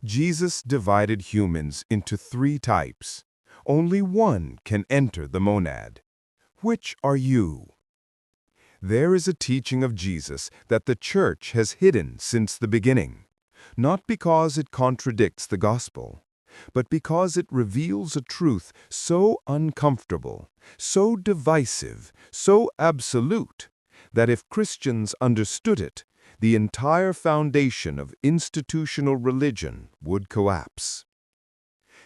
Jesus divided humans into three types. Only one can enter the monad. Which are you? There is a teaching of Jesus that the Church has hidden since the beginning, not because it contradicts the gospel, but because it reveals a truth so uncomfortable, so divisive, so absolute, that if Christians understood it, the entire foundation of institutional religion would collapse.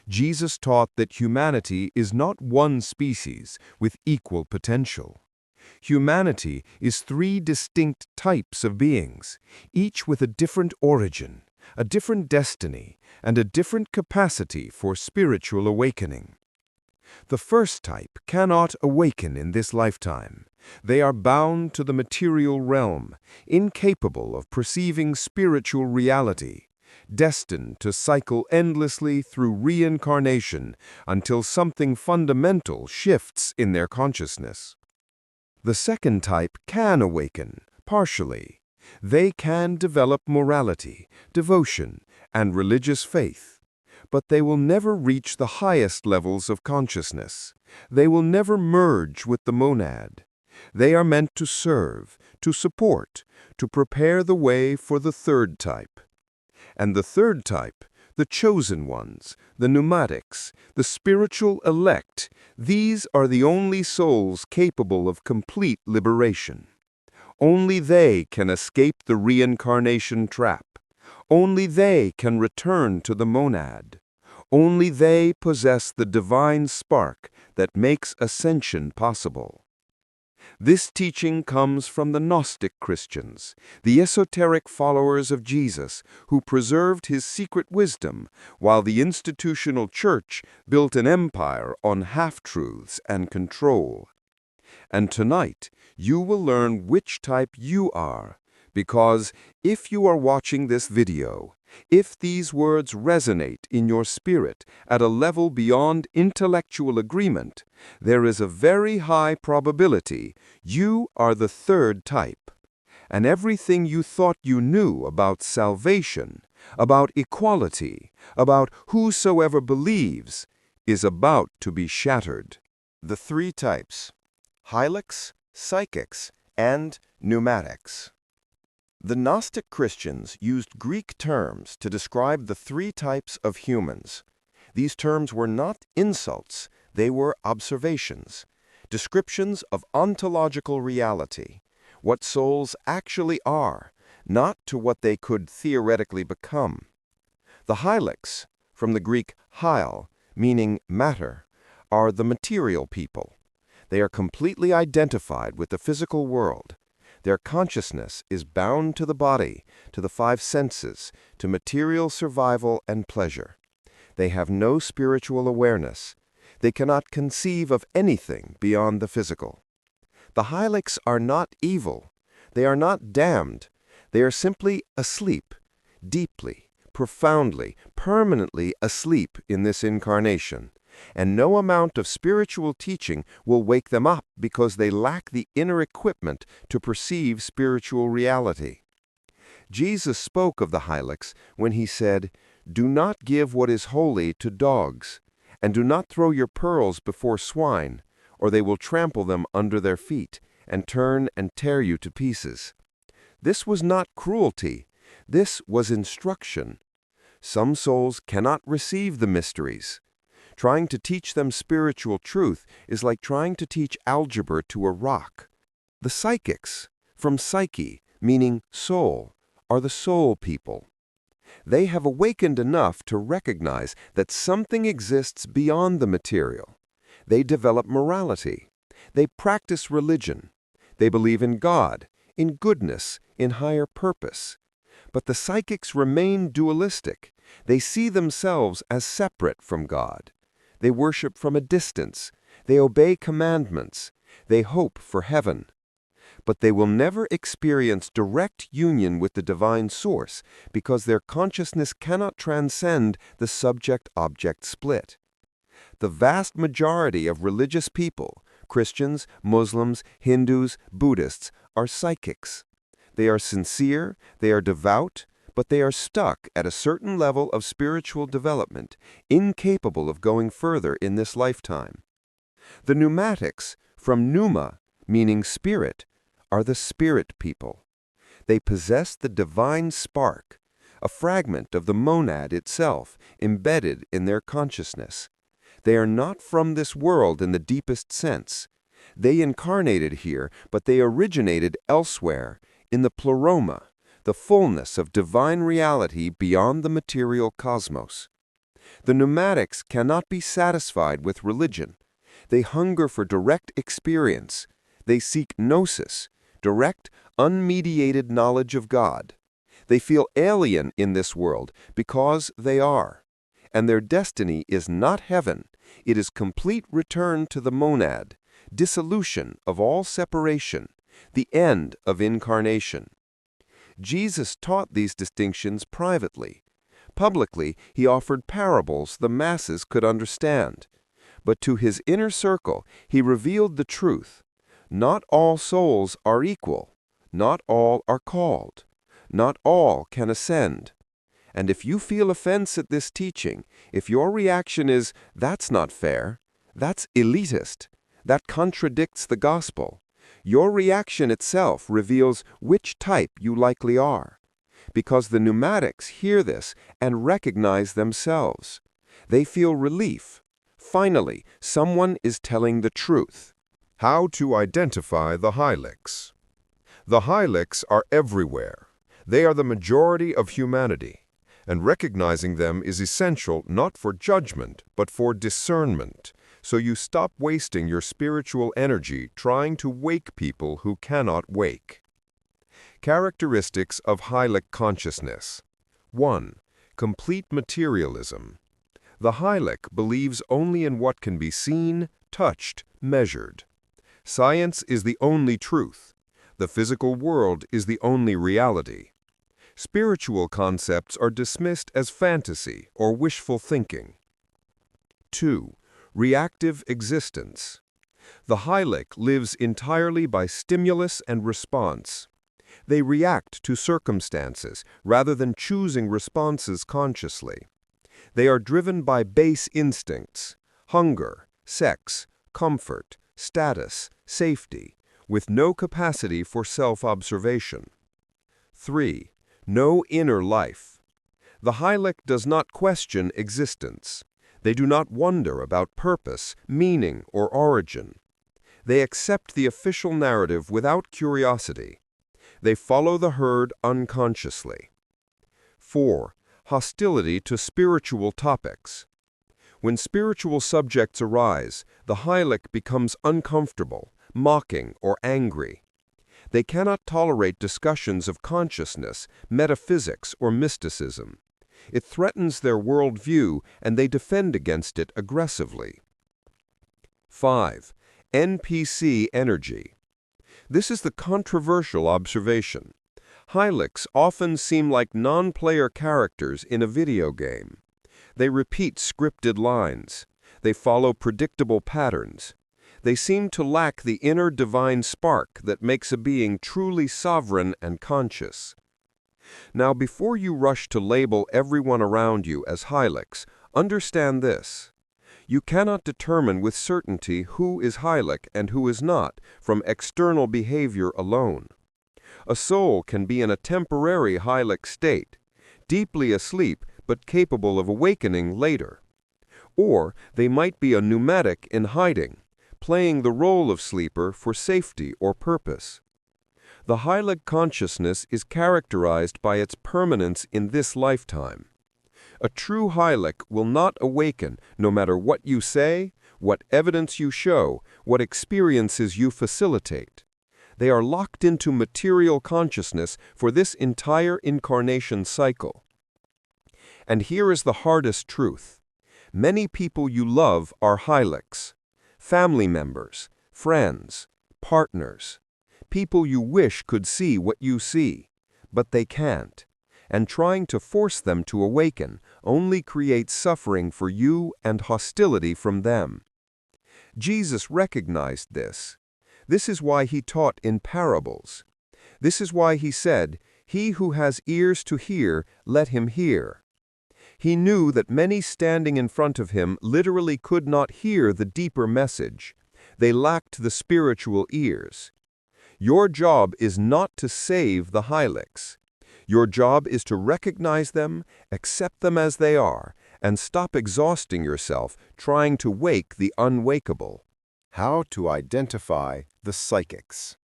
Jesus taught that humanity is not one species with equal potential. Humanity is three distinct types of beings, each with a different origin, a different destiny, and a different capacity for spiritual awakening. The first type cannot awaken in this lifetime. They are bound to the material realm, incapable of perceiving spiritual reality, destined to cycle endlessly through reincarnation until something fundamental shifts in their consciousness. The second type can awaken, partially. They can develop morality, devotion, and religious faith. But they will never reach the highest levels of consciousness. They will never merge with the monad. They are meant to serve, to support, to prepare the way for the third type. And the third type, the chosen ones, the pneumatics, the spiritual elect, these are the only souls capable of complete liberation. Only they can escape the reincarnation trap. Only they can return to the monad. Only they possess the divine spark that makes ascension possible. This teaching comes from the Gnostic Christians, the esoteric followers of Jesus who preserved his secret wisdom, while the institutional church built an empire on half-truths and control. And tonight, you will learn which type you are, because if you are watching this video, if these words resonate in your spirit at a level beyond intellectual agreement, there is a very high probability you are the third type. And everything you thought you knew about salvation, about equality, about whosoever believes, is about to be shattered. The three types: Hylics, Psychics, and Pneumatics. The Gnostic Christians used Greek terms to describe the three types of humans. These terms were not insults, they were observations, descriptions of ontological reality, what souls actually are, not to what they could theoretically become. The Hylics, from the Greek hyle, meaning matter, are the material people. They are completely identified with the physical world. Their consciousness is bound to the body, to the five senses, to material survival and pleasure. They have no spiritual awareness. They cannot conceive of anything beyond the physical. The Hylics are not evil. They are not damned. They are simply asleep, deeply, profoundly, permanently asleep in this incarnation. And no amount of spiritual teaching will wake them up because they lack the inner equipment to perceive spiritual reality. Jesus spoke of the Hylics when he said, "Do not give what is holy to dogs, and do not throw your pearls before swine, or they will trample them under their feet, and turn and tear you to pieces." This was not cruelty. This was instruction. Some souls cannot receive the mysteries. Trying to teach them spiritual truth is like trying to teach algebra to a rock. The Psychics, from psyche, meaning soul, are the soul people. They have awakened enough to recognize that something exists beyond the material. They develop morality. They practice religion. They believe in God, in goodness, in higher purpose. But the Psychics remain dualistic. They see themselves as separate from God. They worship from a distance. They obey commandments. They hope for heaven. But they will never experience direct union with the divine source because their consciousness cannot transcend the subject-object split. The vast majority of religious people, Christians, Muslims, Hindus, Buddhists, are psychics. They are sincere, they are devout, but they are stuck at a certain level of spiritual development, incapable of going further in this lifetime. The Pneumatics, from pneuma, meaning spirit, are the spirit people. They possess the divine spark, a fragment of the monad itself embedded in their consciousness. They are not from this world in the deepest sense. They incarnated here, but they originated elsewhere, in the pleroma, the fullness of divine reality beyond the material cosmos. The Pneumatics cannot be satisfied with religion. They hunger for direct experience. They seek gnosis, direct, unmediated knowledge of God. They feel alien in this world because they are. And their destiny is not heaven. It is complete return to the monad, dissolution of all separation, the end of incarnation. Jesus taught these distinctions privately. Publicly, he offered parables the masses could understand. But to his inner circle, he revealed the truth. Not all souls are equal. Not all are called. Not all can ascend. And if you feel offense at this teaching, if your reaction is, "That's not fair, that's elitist, that contradicts the gospel," your reaction itself reveals which type you likely are. Because the Pneumatics hear this and recognize themselves. They feel relief. Finally, someone is telling the truth. How to identify the Hylics. The Hylics are everywhere. They are the majority of humanity, and recognizing them is essential not for judgment, but for discernment, so you stop wasting your spiritual energy trying to wake people who cannot wake. Characteristics of Hylic consciousness. 1. Complete materialism. The Hylic believes only in what can be seen, touched, measured. Science is the only truth. The physical world is the only reality. Spiritual concepts are dismissed as fantasy or wishful thinking. 2. Reactive existence. The Hylic lives entirely by stimulus and response. They react to circumstances rather than choosing responses consciously. They are driven by base instincts, hunger, sex, comfort, status, safety, with no capacity for self-observation. 3. No inner life. The Hylic does not question existence. They do not wonder about purpose, meaning, or origin. They accept the official narrative without curiosity. They follow the herd unconsciously. 4. Hostility to spiritual topics. When spiritual subjects arise, the Hylic becomes uncomfortable, mocking, or angry. They cannot tolerate discussions of consciousness, metaphysics, or mysticism. It threatens their worldview, and they defend against it aggressively. 5. NPC energy. This is the controversial observation. Hylics often seem like non-player characters in a video game. They repeat scripted lines. They follow predictable patterns. They seem to lack the inner divine spark that makes a being truly sovereign and conscious. Now, before you rush to label everyone around you as Hylics, understand this. You cannot determine with certainty who is Hylic and who is not from external behavior alone. A soul can be in a temporary Hylic state, deeply asleep but capable of awakening later. Or they might be a pneumatic in hiding, playing the role of sleeper for safety or purpose. The Hylic consciousness is characterized by its permanence in this lifetime. A true Hylic will not awaken no matter what you say, what evidence you show, what experiences you facilitate. They are locked into material consciousness for this entire incarnation cycle. And here is the hardest truth. Many people you love are Hylics. Family members, friends, partners, people you wish could see what you see, but they can't. And trying to force them to awaken only creates suffering for you and hostility from them. Jesus recognized this. This is why he taught in parables. This is why he said, He who has ears to hear, let him hear. He knew that many standing in front of him literally could not hear the deeper message. They lacked the spiritual ears. Your job is not to save the Hylics. Your job is to recognize them, accept them as they are, and stop exhausting yourself trying to wake the unwakeable. How to identify the psychics.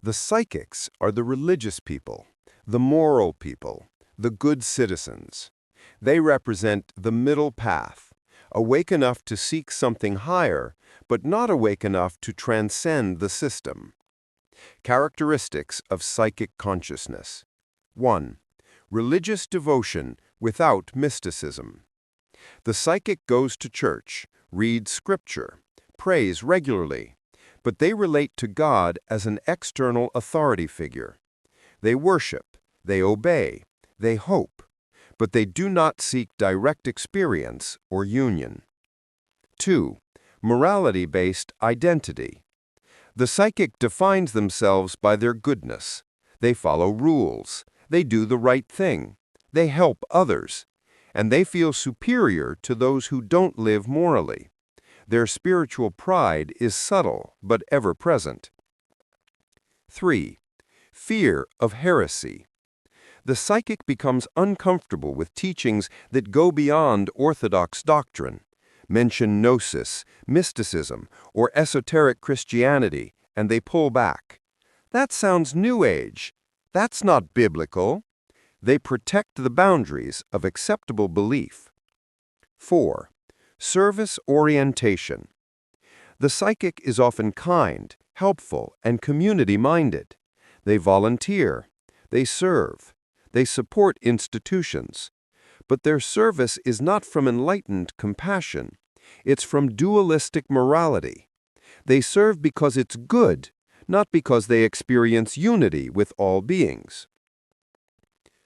The psychics are the religious people, the moral people, the good citizens. They represent the middle path, awake enough to seek something higher, but not awake enough to transcend the system. Characteristics of psychic consciousness. 1. Religious devotion without mysticism. The psychic goes to church, reads scripture, prays regularly, but they relate to God as an external authority figure. They worship, they obey, they hope, but they do not seek direct experience or union. 2. Morality-based identity. The psychic defines themselves by their goodness. They follow rules, they do the right thing, they help others, and they feel superior to those who don't live morally. Their spiritual pride is subtle but ever present. 3. Fear of heresy. The psychic becomes uncomfortable with teachings that go beyond orthodox doctrine. Mention gnosis, mysticism, or esoteric Christianity, and they pull back. That sounds New Age. That's not biblical. They protect the boundaries of acceptable belief. 4. Service orientation. The psychic is often kind, helpful, and community-minded. They volunteer, they serve, they support institutions. But their service is not from enlightened compassion. It's from dualistic morality. They serve because it's good, not because they experience unity with all beings.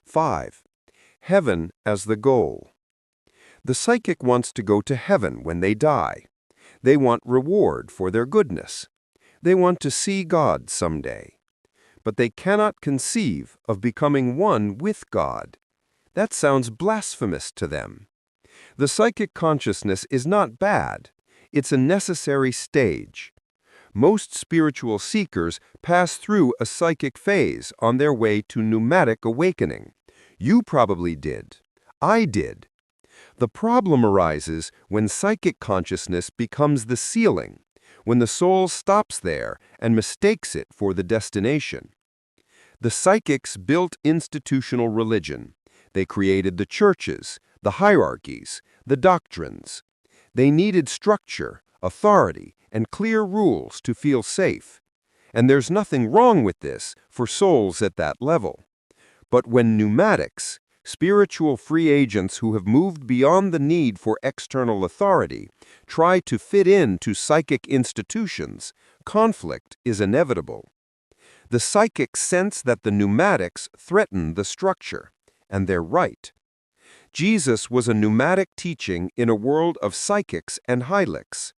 5. Heaven as the goal. The psychic wants to go to heaven when they die. They want reward for their goodness. They want to see God someday. But they cannot conceive of becoming one with God. That sounds blasphemous to them. The psychic consciousness is not bad. It's a necessary stage. Most spiritual seekers pass through a psychic phase on their way to pneumatic awakening. You probably did. I did. The problem arises when psychic consciousness becomes the ceiling, when the soul stops there and mistakes it for the destination. The psychics built institutional religion. They created the churches, the hierarchies, the doctrines. They needed structure, authority, and clear rules to feel safe. And there's nothing wrong with this for souls at that level. But when pneumatics, spiritual free agents who have moved beyond the need for external authority, try to fit into psychic institutions, conflict is inevitable. The psychics sense that the pneumatics threaten the structure, and they're right. Jesus was a pneumatic teaching in a world of psychics and Hylics.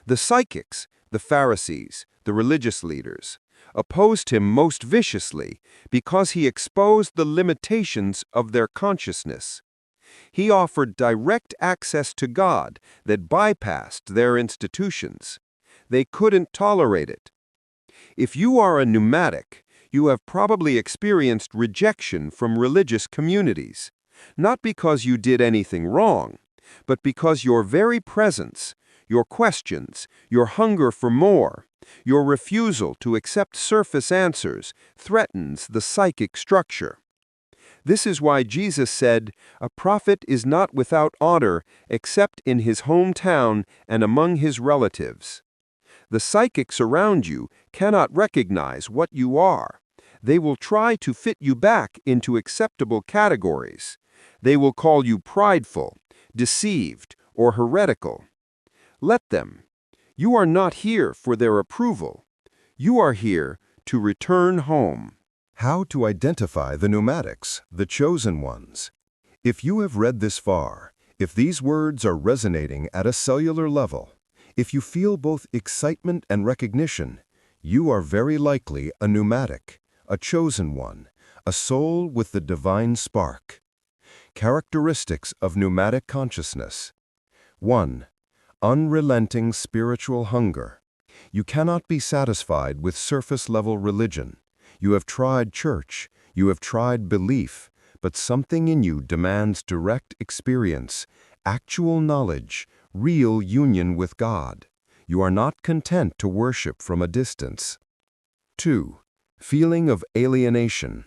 The psychics, the Pharisees, the religious leaders, opposed him most viciously because he exposed the limitations of their consciousness. He offered direct access to God that bypassed their institutions. They couldn't tolerate it. If you are a pneumatic, you have probably experienced rejection from religious communities, not because you did anything wrong, but because your very presence, your questions, your hunger for more, your refusal to accept surface answers threatens the psychic structure. This is why Jesus said, "A prophet is not without honor except in his hometown and among his relatives." The psychics around you cannot recognize what you are. They will try to fit you back into acceptable categories. They will call you prideful, deceived, or heretical. Let them. You are not here for their approval. You are here to return home. How to identify the pneumatics, the chosen ones. If you have read this far, if these words are resonating at a cellular level, if you feel both excitement and recognition, you are very likely a pneumatic, a chosen one, a soul with the divine spark. Characteristics of pneumatic consciousness. 1. Unrelenting spiritual hunger. You cannot be satisfied with surface-level religion. You have tried church, you have tried belief, but something in you demands direct experience, actual knowledge, real union with God. You are not content to worship from a distance. 2. Feeling of alienation.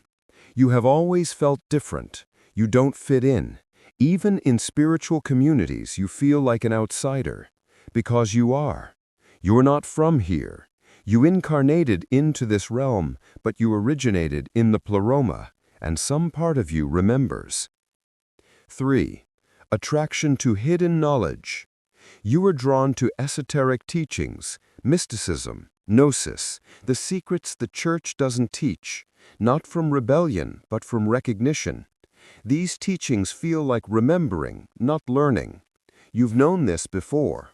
You have always felt different. You don't fit in. Even in spiritual communities, you feel like an outsider. Because you are. You're not from here. You incarnated into this realm, but you originated in the pleroma, and some part of you remembers. 3. Attraction to hidden knowledge. You are drawn to esoteric teachings, mysticism, gnosis, the secrets the church doesn't teach, not from rebellion, but from recognition. These teachings feel like remembering, not learning. You've known this before.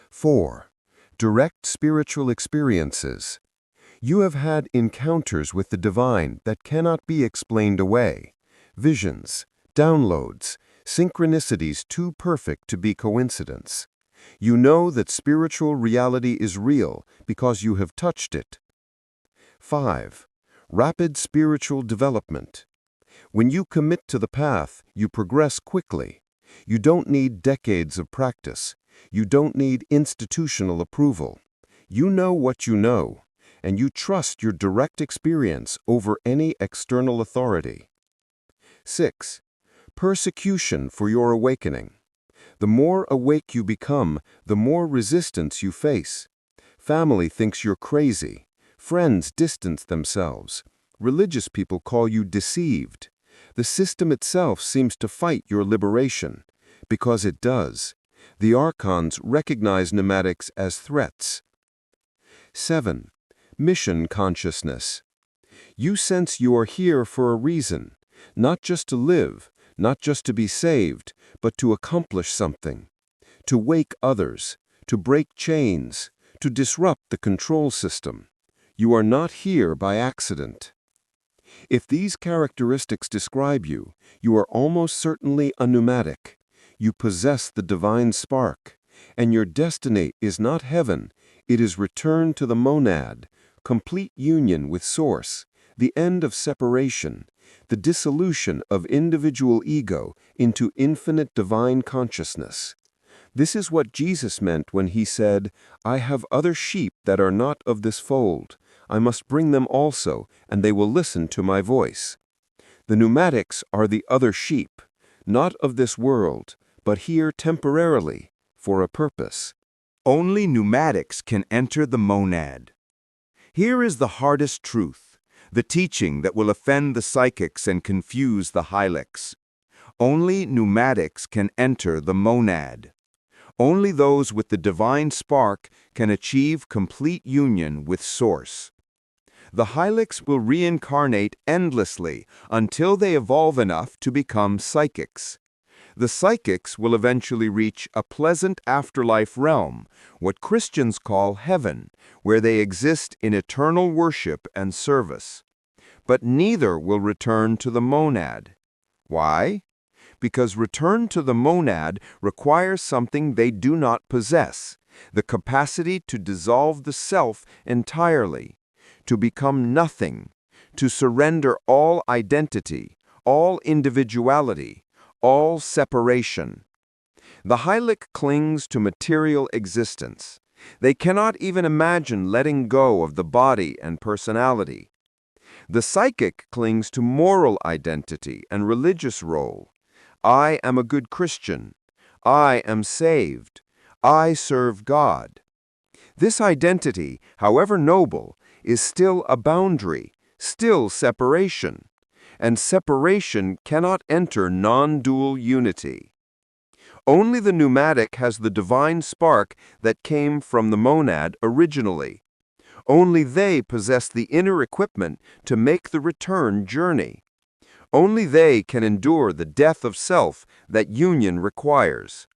4. Direct spiritual experiences. You have had encounters with the divine that cannot be explained away. Visions, downloads, synchronicities too perfect to be coincidence. You know that spiritual reality is real because you have touched it. 5. Rapid spiritual development. When you commit to the path, you progress quickly. You don't need decades of practice. You don't need institutional approval. You know what you know, and you trust your direct experience over any external authority. 6. Persecution for your awakening. The more awake you become, the more resistance you face. Family thinks you're crazy. Friends distance themselves. Religious people call you deceived. The system itself seems to fight your liberation, because it does. The archons recognize pneumatics as threats. 7. Mission consciousness. You sense you are here for a reason, not just to live, not just to be saved, but to accomplish something, to wake others, to break chains, to disrupt the control system. You are not here by accident. If these characteristics describe you, you are almost certainly a pneumatic. You possess the divine spark, and your destiny is not heaven, it is return to the monad, complete union with Source, the end of separation, the dissolution of individual ego into infinite divine consciousness. This is what Jesus meant when he said, "I have other sheep that are not of this fold. I must bring them also, and they will listen to my voice." The pneumatics are the other sheep, not of this world, but here temporarily, for a purpose. Only pneumatics can enter the monad. Here is the hardest truth, the teaching that will offend the psychics and confuse the Hylics. Only pneumatics can enter the monad. Only those with the divine spark can achieve complete union with Source. The Hylics will reincarnate endlessly until they evolve enough to become psychics. The psychics will eventually reach a pleasant afterlife realm, what Christians call heaven, where they exist in eternal worship and service. But neither will return to the monad. Why? Because return to the monad requires something they do not possess, the capacity to dissolve the self entirely, to become nothing, to surrender all identity, all individuality, all separation. The Hylic clings to material existence. They cannot even imagine letting go of the body and personality. The psychic clings to moral identity and religious role. I am a good Christian. I am saved. I serve God. This identity, however noble, is still a boundary, still separation. And separation cannot enter non-dual unity. Only the pneumatic has the divine spark that came from the monad originally. Only they possess the inner equipment to make the return journey. Only they can endure the death of self that union requires.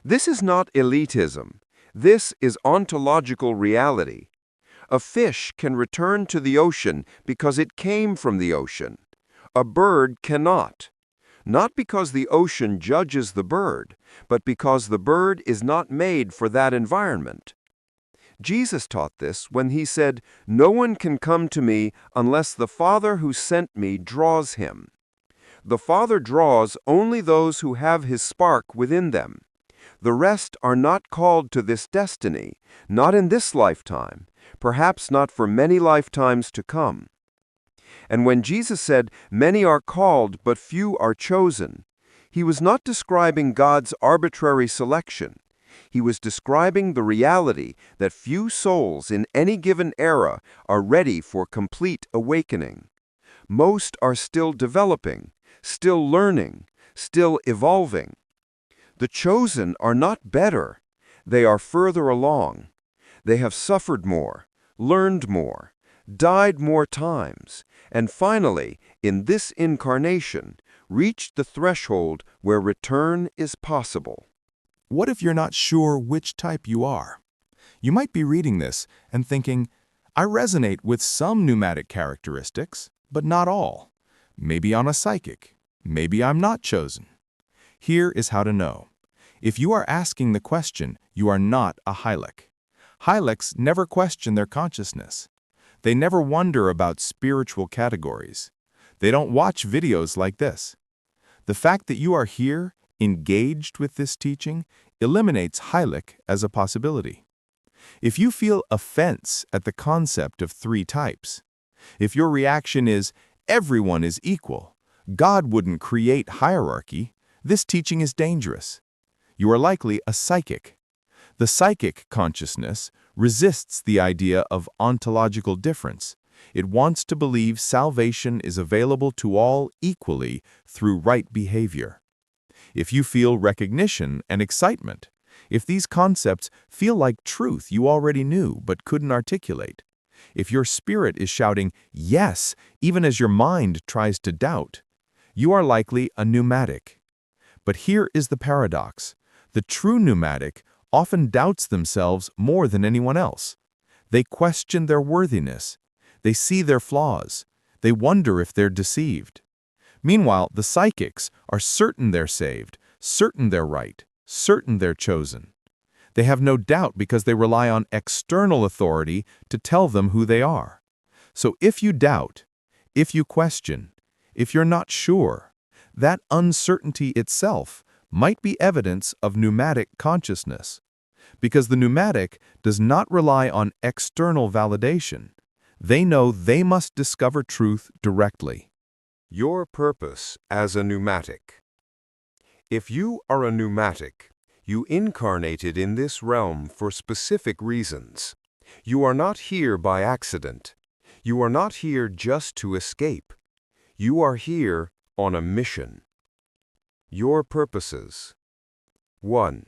This is not elitism. This is ontological reality. A fish can return to the ocean because it came from the ocean. A bird cannot. Not because the ocean judges the bird, but because the bird is not made for that environment. Jesus taught this when he said, "No one can come to me unless the Father who sent me draws him." The Father draws only those who have his spark within them. The rest are not called to this destiny, not in this lifetime, perhaps not for many lifetimes to come. And when Jesus said, "Many are called, but few are chosen," he was not describing God's arbitrary selection. He was describing the reality that few souls in any given era are ready for complete awakening. Most are still developing, still learning, still evolving. The chosen are not better. They are further along. They have suffered more, learned more, died more times, and finally, in this incarnation, reached the threshold where return is possible. What if you're not sure which type you are? You might be reading this and thinking, I resonate with some pneumatic characteristics, but not all. Maybe I'm a psychic. Maybe I'm not chosen. Here is how to know. If you are asking the question, you are not a Hylic. Hylics never question their consciousness. They never wonder about spiritual categories. They don't watch videos like this. The fact that you are here, engaged with this teaching, eliminates Hylic as a possibility. If you feel offense at the concept of three types, if your reaction is, everyone is equal, God wouldn't create hierarchy, this teaching is dangerous. You are likely a psychic. The psychic consciousness resists the idea of ontological difference. It wants to believe salvation is available to all equally through right behavior. If you feel recognition and excitement, if these concepts feel like truth you already knew but couldn't articulate, if your spirit is shouting yes even as your mind tries to doubt, you are likely a pneumatic. But here is the paradox. The true pneumatic often doubts themselves more than anyone else. They question their worthiness. They see their flaws. They wonder if they're deceived. Meanwhile, the psychics are certain they're saved, certain they're right, certain they're chosen. They have no doubt because they rely on external authority to tell them who they are. So if you doubt, if you question, if you're not sure, that uncertainty itself might be evidence of pneumatic consciousness. Because the pneumatic does not rely on external validation. They know they must discover truth directly. Your purpose as a pneumatic. If you are a pneumatic, you incarnated in this realm for specific reasons. You are not here by accident. You are not here just to escape. You are here on a mission. Your purposes. 1.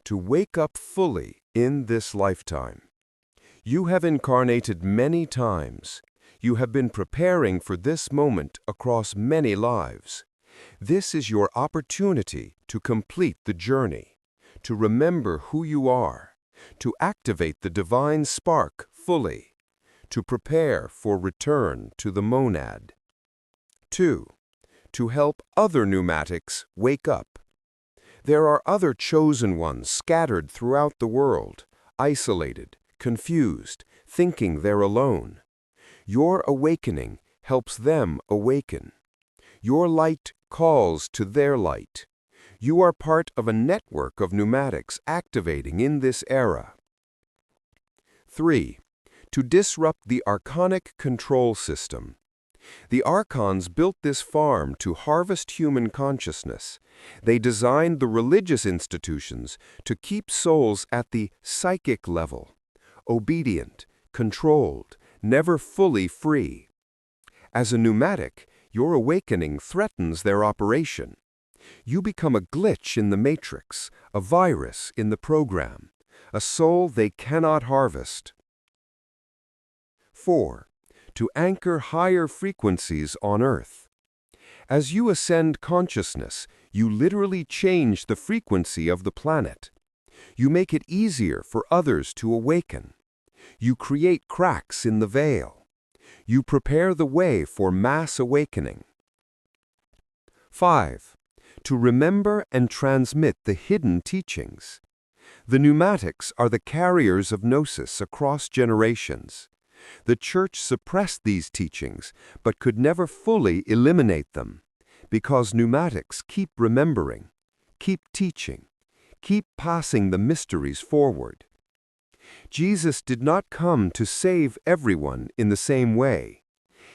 To wake up fully in this lifetime. You have incarnated many times. You have been preparing for this moment across many lives. This is your opportunity to complete the journey, to remember who you are, to activate the divine spark fully, to prepare for return to the monad. 2. To help other pneumatics wake up. There are other chosen ones scattered throughout the world, isolated, confused, thinking they're alone. Your awakening helps them awaken. Your light calls to their light. You are part of a network of pneumatics activating in this era. 3. To disrupt the archonic control system. The Archons built this farm to harvest human consciousness. They designed the religious institutions to keep souls at the psychic level, obedient, controlled, never fully free. As a pneumatic, your awakening threatens their operation. You become a glitch in the matrix, a virus in the program, a soul they cannot harvest. 4. To anchor higher frequencies on Earth. As you ascend consciousness, you literally change the frequency of the planet. You make it easier for others to awaken. You create cracks in the veil. You prepare the way for mass awakening. 5. To remember and transmit the hidden teachings. The pneumatics are the carriers of gnosis across generations. The Church suppressed these teachings, but could never fully eliminate them, because pneumatics keep remembering, keep teaching, keep passing the mysteries forward. Jesus did not come to save everyone in the same way.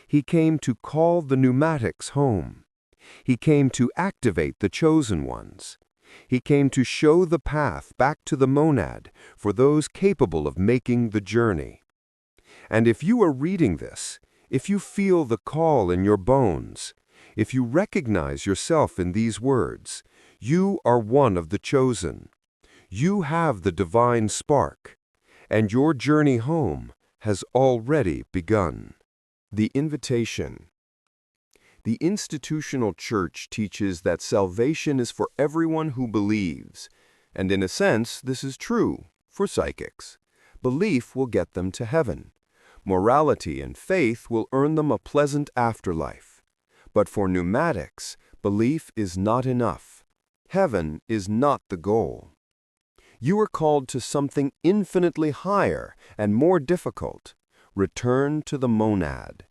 He came to call the pneumatics home. He came to activate the chosen ones. He came to show the path back to the monad for those capable of making the journey. And if you are reading this, if you feel the call in your bones, if you recognize yourself in these words, you are one of the chosen. You have the divine spark, and your journey home has already begun. The invitation. The institutional church teaches that salvation is for everyone who believes, and in a sense, this is true for psychics. Belief will get them to heaven. Morality and faith will earn them a pleasant afterlife. But for pneumatics, belief is not enough. Heaven is not the goal. You are called to something infinitely higher and more difficult. Return to the monad.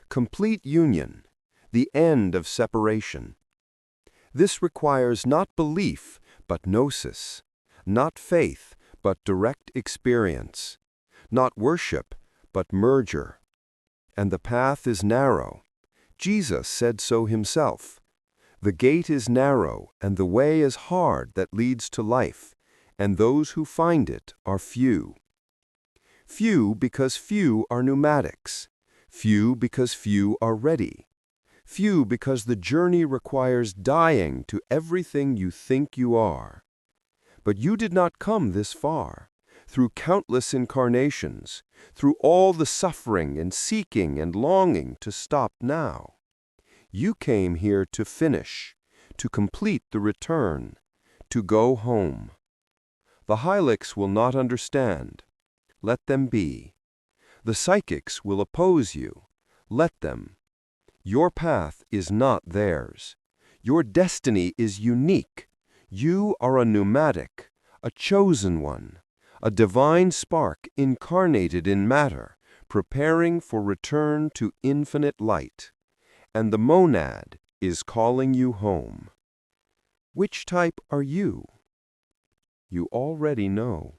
Complete union. The end of separation. This requires not belief, but gnosis, not faith, but direct experience, not worship, but merger. And the path is narrow. Jesus said so himself. The gate is narrow, and the way is hard that leads to life, and those who find it are few. Few because few are pneumatics. Few because few are ready. Few because the journey requires dying to everything you think you are. But you did not come this far, through countless incarnations, through all the suffering and seeking and longing to stop now. You came here to finish, to complete the return, to go home. The Hylics will not understand. Let them be. The psychics will oppose you. Let them. Your path is not theirs. Your destiny is unique. You are a pneumatic, a chosen one, a divine spark incarnated in matter, preparing for return to infinite light. And the monad is calling you home. Which type are you? You already know.